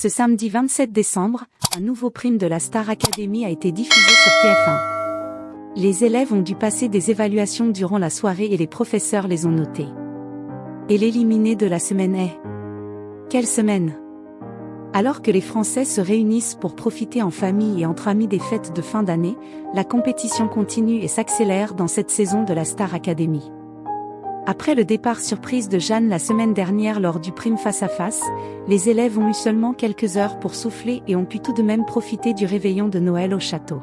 Ce samedi 27 décembre, un nouveau prime de la Star Academy a été diffusé sur TF1. Les élèves ont dû passer des évaluations durant la soirée et les professeurs les ont notés. Et l'éliminé de la semaine est... Quelle semaine? Alors que les Français se réunissent pour profiter en famille et entre amis des fêtes de fin d'année, la compétition continue et s'accélère dans cette saison de la Star Academy. Après le départ surprise de Jeanne la semaine dernière lors du prime face à face, les élèves ont eu seulement quelques heures pour souffler et ont pu tout de même profiter du réveillon de Noël au château.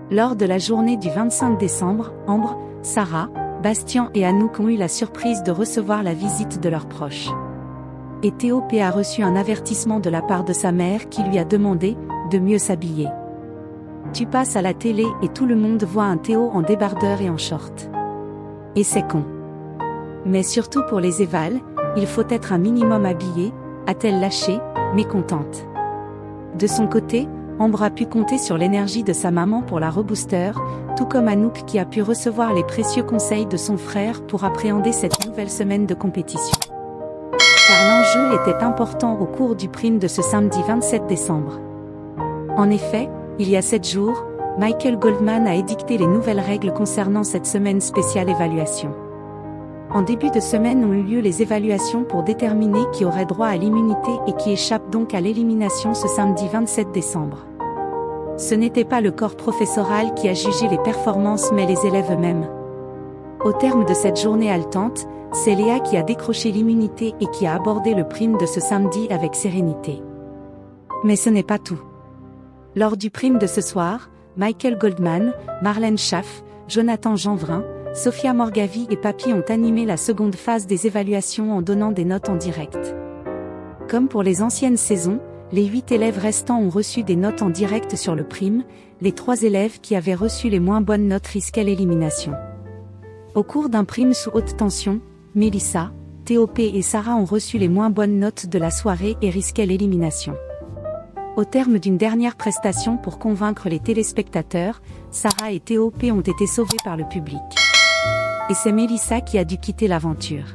Lors de la journée du 25 décembre, Ambre, Sarah, Bastien et Anouk ont eu la surprise de recevoir la visite de leurs proches. Et Théo P a reçu un avertissement de la part de sa mère qui lui a demandé de mieux s'habiller. Tu passes à la télé et tout le monde voit un Théo en débardeur et en short. Et c'est con. Mais surtout pour les évals, il faut être un minimum habillé, a-t-elle lâché, mécontente. De son côté, Ambre a pu compter sur l'énergie de sa maman pour la rebooster, tout comme Anouk qui a pu recevoir les précieux conseils de son frère pour appréhender cette nouvelle semaine de compétition. Car l'enjeu était important au cours du prime de ce samedi 27 décembre. En effet, il y a 7 jours, Michael Goldman a édicté les nouvelles règles concernant cette semaine spéciale évaluation. En début de semaine ont eu lieu les évaluations pour déterminer qui aurait droit à l'immunité et qui échappe donc à l'élimination ce samedi 27 décembre. Ce n'était pas le corps professoral qui a jugé les performances mais les élèves eux-mêmes. Au terme de cette journée haletante, c'est Léa qui a décroché l'immunité et qui a abordé le prime de ce samedi avec sérénité. Mais ce n'est pas tout. Lors du prime de ce soir, Michael Goldman, Marlène Schaff, Jonathan Jeanvrin, Sophia Morgavi et Papy ont animé la seconde phase des évaluations en donnant des notes en direct. Comme pour les anciennes saisons, les 8 élèves restants ont reçu des notes en direct sur le prime, les 3 élèves qui avaient reçu les moins bonnes notes risquaient l'élimination. Au cours d'un prime sous haute tension, Mélissa, Théo P et Sarah ont reçu les moins bonnes notes de la soirée et risquaient l'élimination. Au terme d'une dernière prestation pour convaincre les téléspectateurs, Sarah et Théo P ont été sauvés par le public. Et c'est Mélissa qui a dû quitter l'aventure.